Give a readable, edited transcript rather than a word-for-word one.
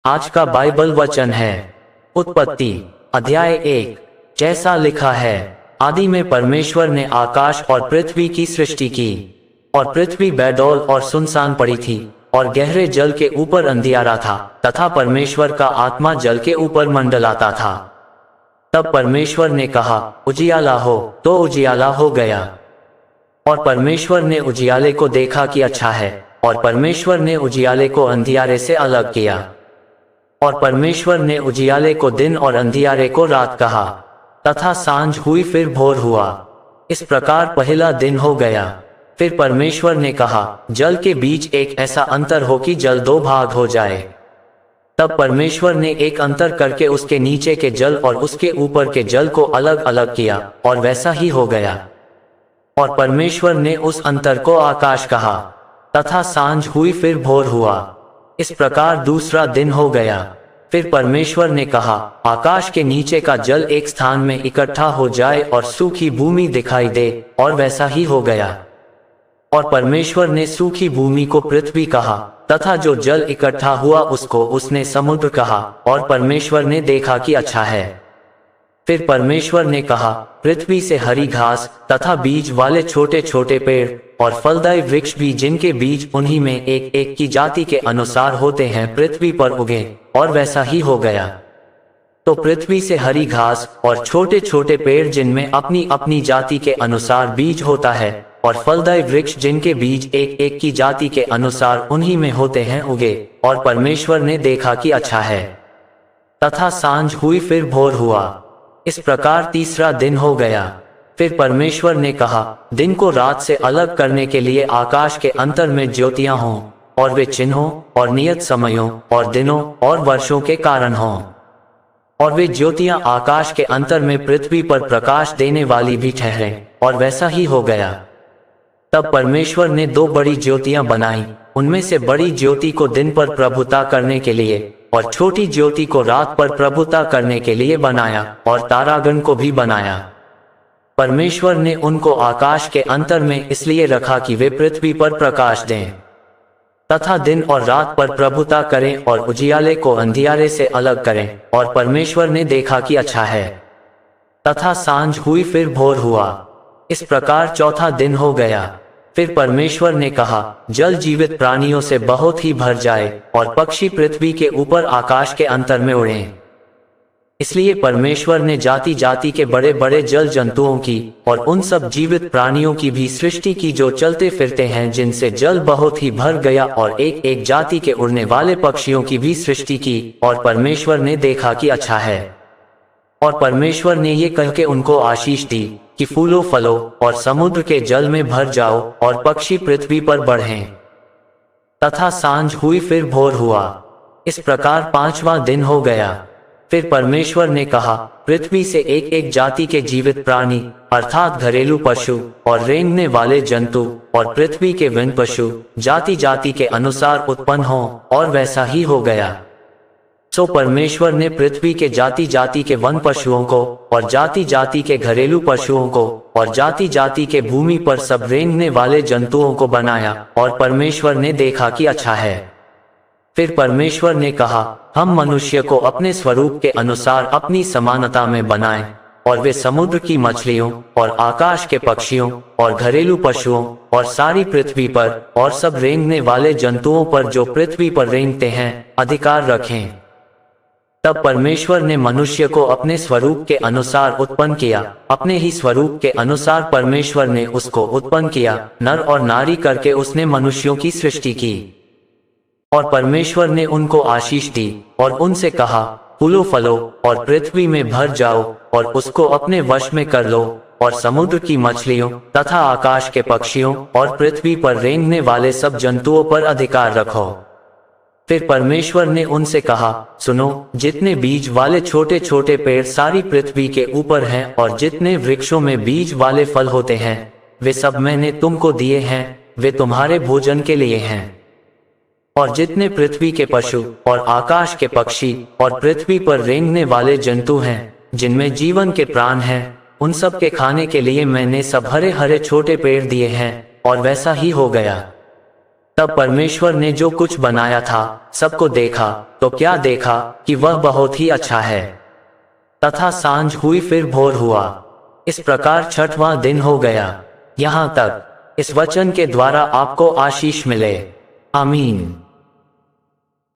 आज का बाइबल वचन है उत्पत्ति अध्याय 1। जैसा लिखा है, आदि में परमेश्वर ने आकाश और पृथ्वी की सृष्टि की, और पृथ्वी बेडौल और सुनसान पड़ी थी, और गहरे जल के ऊपर अंधियारा था, तथा परमेश्वर का आत्मा जल के ऊपर मंडलाता था। तब परमेश्वर ने कहा, उजियाला हो, तो उजियाला हो गया। और परमेश्वर ने उजियाले को देखा कि अच्छा है, और परमेश्वर ने उजियाले को अंधियारे से अलग किया। और परमेश्वर ने उजियाले को दिन और अंधियारे को रात कहा, तथा सांझ हुई फिर भोर हुआ। इस प्रकार पहला दिन हो गया। फिर परमेश्वर ने कहा, जल के बीच एक ऐसा अंतर हो कि जल दो भाग हो जाए। तब परमेश्वर ने एक अंतर करके उसके नीचे के जल और उसके ऊपर के जल को अलग अलग किया, और वैसा ही हो गया। और परमेश्वर ने उस अंतर को आकाश कहा, तथा सांझ हुई फिर भोर हुआ। इस प्रकार दूसरा दिन हो गया। फिर परमेश्वर ने कहा, आकाश के नीचे का जल एक स्थान में इकट्ठा हो जाए और सूखी भूमि दिखाई दे, और वैसा ही हो गया। और परमेश्वर ने सूखी भूमि को पृथ्वी कहा, तथा जो जल इकट्ठा हुआ उसको उसने समुद्र कहा। और परमेश्वर ने देखा कि अच्छा है। फिर परमेश्वर ने कहा, पृथ्वी से हरी घास तथा बीज वाले छोटे छोटे पेड़ और फलदायी वृक्ष भी, जिनके बीज उन्हीं में एक एक की जाति के अनुसार होते हैं, पृथ्वी पर उगे, और वैसा ही हो गया। तो पृथ्वी से हरी घास और छोटे छोटे पेड़ जिनमें अपनी अपनी जाति के अनुसार बीज होता है, और फलदायी वृक्ष जिनके बीज एक एक की जाति के अनुसार उन्हीं में होते हैं, उगे। और परमेश्वर ने देखा कि अच्छा है। तथा सांझ हुई फिर भोर हुआ। इस प्रकार तीसरा दिन हो गया। फिर परमेश्वर ने कहा, दिन को रात से अलग करने के लिए आकाश के अंतर में ज्योतियां हों, और वे चिन्हों और नियत समयों और दिनों और वर्षों के कारण हों। और वे ज्योतियां आकाश के अंतर में पृथ्वी पर प्रकाश देने वाली भी ठहरें, और वैसा ही हो गया। तब परमेश्वर ने दो बड़ी ज्योतियां बनाई, उनमें से बड़ी ज्योति को दिन पर प्रभुता करने के लिए, और छोटी ज्योति को रात पर प्रभुता करने के लिए बनाया, और तारागण को भी बनाया। परमेश्वर ने उनको आकाश के अंतर में इसलिए रखा कि वे पृथ्वी पर प्रकाश दें, तथा दिन और रात पर प्रभुता करें, और उजियाले को अंधियारे से अलग करें। और परमेश्वर ने देखा कि अच्छा है। तथा सांझ हुई फिर भोर हुआ। इस प्रकार चौथा दिन हो गया। फिर परमेश्वर ने कहा, जल जीवित प्राणियों से बहुत ही भर जाए, और पक्षी पृथ्वी के ऊपर आकाश के अंतर में उड़ें। इसलिए परमेश्वर ने जाति जाति के बड़े बड़े जल जंतुओं की और उन सब जीवित प्राणियों की भी सृष्टि की जो चलते फिरते हैं, जिनसे जल बहुत ही भर गया, और एक एक जाति के उड़ने वाले पक्षियों की भी सृष्टि की। और परमेश्वर ने देखा कि अच्छा है। और परमेश्वर ने ये कह के उनको आशीष दी कि फूलो फलो और समुद्र के जल में भर जाओ, और पक्षी पृथ्वी पर बढ़ें। तथा सांझ हुई फिर भोर हुआ। इस प्रकार पांचवा दिन हो गया। फिर परमेश्वर ने कहा, पृथ्वी से एक एक जाति के जीवित प्राणी, अर्थात घरेलू पशु और रेंगने वाले जंतु और पृथ्वी के वन पशु जाति जाति के अनुसार उत्पन्न हों, और वैसा ही हो गया। सो परमेश्वर ने पृथ्वी के जाति जाति के वन पशुओं को, और जाति जाति के घरेलू पशुओं को, और जाति जाति के भूमि पर सब रेंगने वाले जंतुओं को बनाया। और परमेश्वर ने देखा कि अच्छा है। फिर परमेश्वर ने कहा, हम मनुष्य को अपने स्वरूप के अनुसार अपनी समानता में बनाएं, और वे समुद्र की मछलियों और आकाश के पक्षियों और घरेलू पशुओं और सारी पृथ्वी पर और सब रेंगने वाले जंतुओं पर जो पृथ्वी पर रेंगते हैं अधिकार रखें। तब परमेश्वर ने मनुष्य को अपने स्वरूप के अनुसार उत्पन्न किया, अपने ही स्वरूप के अनुसार परमेश्वर ने उसको उत्पन्न किया, नर और नारी करके उसने मनुष्यों की सृष्टि की। और परमेश्वर ने उनको आशीष दी, और उनसे कहा, फूलो फलो और पृथ्वी में भर जाओ, और उसको अपने वश में कर लो, और समुद्र की मछलियों तथा आकाश के पक्षियों और पृथ्वी पर रेंगने वाले सब जंतुओं पर अधिकार रखो। फिर परमेश्वर ने उनसे कहा, सुनो, जितने बीज वाले छोटे छोटे पेड़ सारी पृथ्वी के ऊपर हैं, और जितने वृक्षों में बीज वाले फल होते हैं, वे सब मैंने तुमको दिए हैं, वे तुम्हारे भोजन के लिए हैं। और जितने पृथ्वी के पशु और आकाश के पक्षी और पृथ्वी पर रेंगने वाले जंतु हैं, जिनमें जीवन के प्राण हैं, उन सब के खाने के लिए मैंने सब हरे हरे छोटे पेड़ दिए हैं। और वैसा ही हो गया। तब परमेश्वर ने जो कुछ बनाया था सबको देखा, तो क्या देखा कि वह बहुत ही अच्छा है। तथा सांझ हुई फिर भोर हुआ। इस प्रकार 6वां दिन हो गया। यहाँ तक इस वचन के द्वारा आपको आशीष मिले। आमीन।